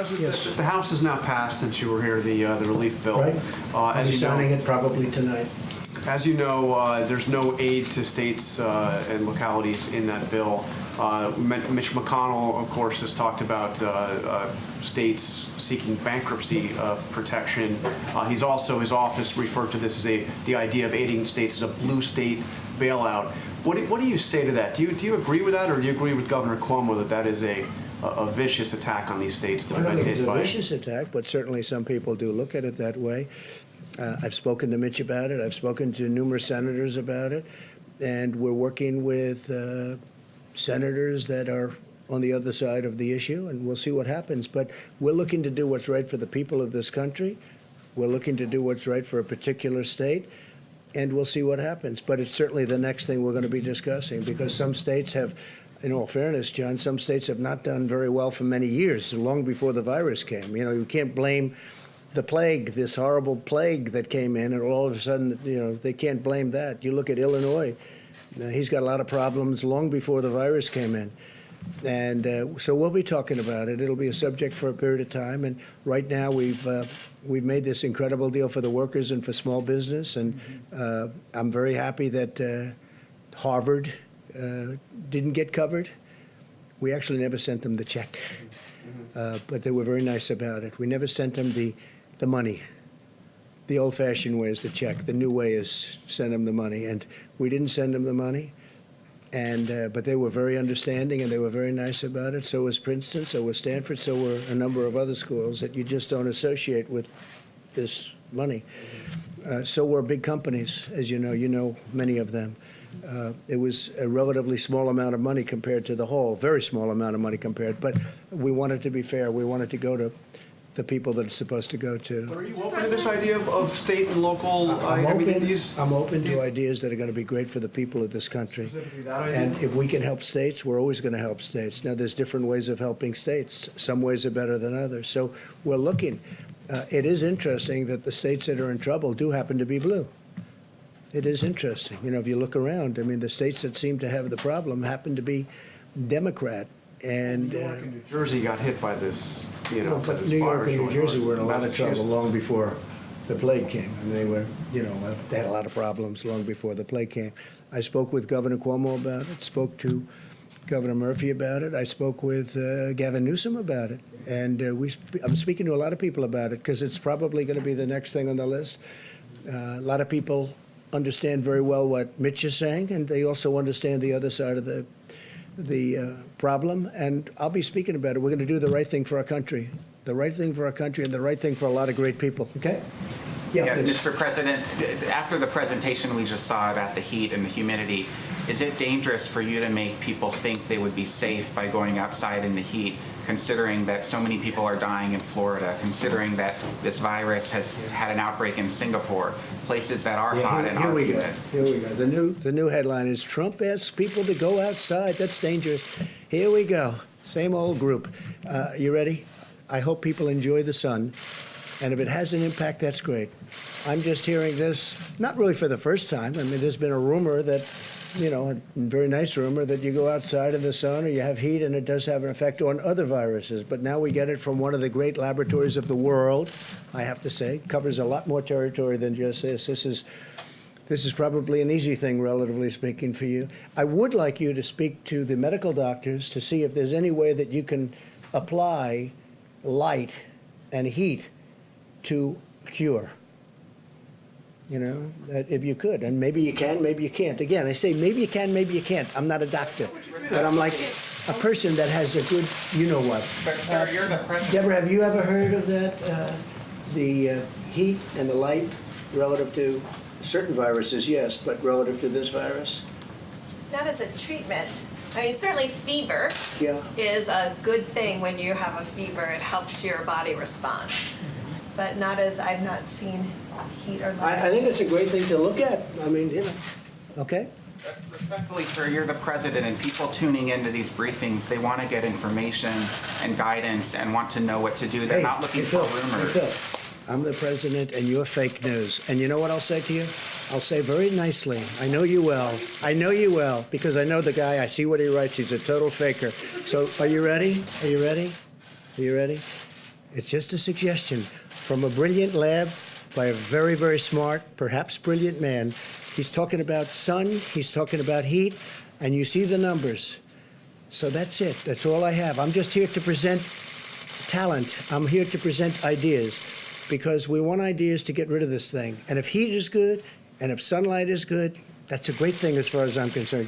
President, Yes. the House has now passed, since you were here, the relief bill. Right. I'll As be you know, signing it probably tonight. As you know, there's no aid to states and localities in that bill. Mitch McConnell, of course, has talked about states seeking bankruptcy protection. His office referred to this as the idea of aiding states as a blue state bailout. What do you say to that? Do you agree with that, or do you agree with Governor Cuomo that is a vicious attack on these states that I have don't been think it's hit a by? vicious attack, but certainly some people do look at it that way. I've spoken to Mitch about it. I've spoken to numerous senators about it. And we're working with senators that are on the other side of the issue, and we'll see what happens. But we're looking to do what's right for the people of this country. We're looking to do what's right for a particular state, and we'll see what happens. But it's certainly the next thing we're going to be discussing, because some states have, in all fairness, John, some states have not done very well for many years, long before the virus came. You know, you can't blame the plague, this horrible plague that came in, and all of a sudden, you know, they can't blame that. You look at Illinois. He's got a lot of problems long before the virus came in. And so we'll be talking about it. It'll be a subject for a period of time. And right now we've made this incredible deal for the workers and for small business. And I'm very happy that Harvard didn't get covered. We actually never sent them the check, but they were very nice about it. We never sent them the money. The old-fashioned way is the check. The new way is send them the money. And we didn't send them the money. And but they were very understanding, and they were very nice about it. So was Princeton, so was Stanford, so were a number of other schools that you just don't associate with this money. So were big companies, as you know many of them. It was a relatively small amount of money compared to the whole, very small amount of money compared. But we wanted to be fair. We wanted to go to the people that it's supposed to go to. Are you open to this idea of state and local? I'm open these- to ideas that are going to be great for the people of this country. Specifically that idea? And if we can help states, we're always going to help states. Now, there's different ways of helping states. Some ways are better than others. So we're looking. It is interesting that the states that are in trouble do happen to be blue. It is interesting. You know, if you look around, I mean, the states that seem to have the problem happen to be Democrat. And New York and New Jersey got hit by this, by but this New York virus, and New Jersey were in a lot of trouble Massachusetts. long before the plague came. And they were, they had a lot of problems long before the plague came. I spoke with Governor Cuomo about it, spoke to Governor Murphy about it. I spoke with Gavin Newsom about it. And I'm speaking to a lot of people about it because it's probably going to be the next thing on the list. A lot of people understand very well what Mitch is saying, and they also understand the other side of the problem, and I'll be speaking about it. We're going to do the right thing for our country, the right thing for our country, and the right thing for a lot of great people. Okay? Yeah, please. Mr. President, after the presentation we just saw about the heat and the humidity, is it dangerous for you to make people think they would be safe by going outside in the heat, considering that so many people are dying in Florida, considering that this virus has had an outbreak in Singapore, places that are hot and Here are we go. humid? Here we go. The new headline is Trump asks people to go outside. That's dangerous. Here we go. Same old group. You ready? I hope people enjoy the sun. And if it has an impact, that's great. I'm just hearing this, not really for the first time. I mean, there's been a rumor that, a very nice rumor that you go outside in the sun or you have heat and it does have an effect on other viruses. But now we get it from one of the great laboratories of the world, I have to say. Covers a lot more territory than just this. This is probably an easy thing, relatively speaking, for you. I would like you to speak to the medical doctors to see if there's any way that you can apply light and heat to cure. That if you could, and maybe you can, maybe you can't. Again, I say maybe you can, maybe you can't. I'm not a doctor, but I'm like a person that has a good, what. But, sir, you're the president. Deborah, have you ever heard of that? The heat and the light relative to certain viruses, yes, but relative to this virus? Not as a treatment. I mean, certainly fever Yeah. is a good thing when you have a fever. It helps your body respond. But not as, I've not seen heat or light. I think it's a great thing to look at. I mean, okay? Respectfully, sir, you're the president, and people tuning into these briefings, they want to get information and guidance and want to know what to do. They're not looking for rumors. Hey, Phil, I'm the president, and you're fake news. And you know what I'll say to you? I'll say very nicely, I know you well. I know you well, because I know the guy. I see what he writes. He's a total faker. So are you ready? Are you ready? Are you ready? It's just a suggestion from a brilliant lab by a very, very smart, perhaps brilliant man. He's talking about sun, he's talking about heat, and you see the numbers. So that's it. That's all I have. I'm just here to present talent. I'm here to present ideas because we want ideas to get rid of this thing. And if heat is good and if sunlight is good, that's a great thing as far as I'm concerned.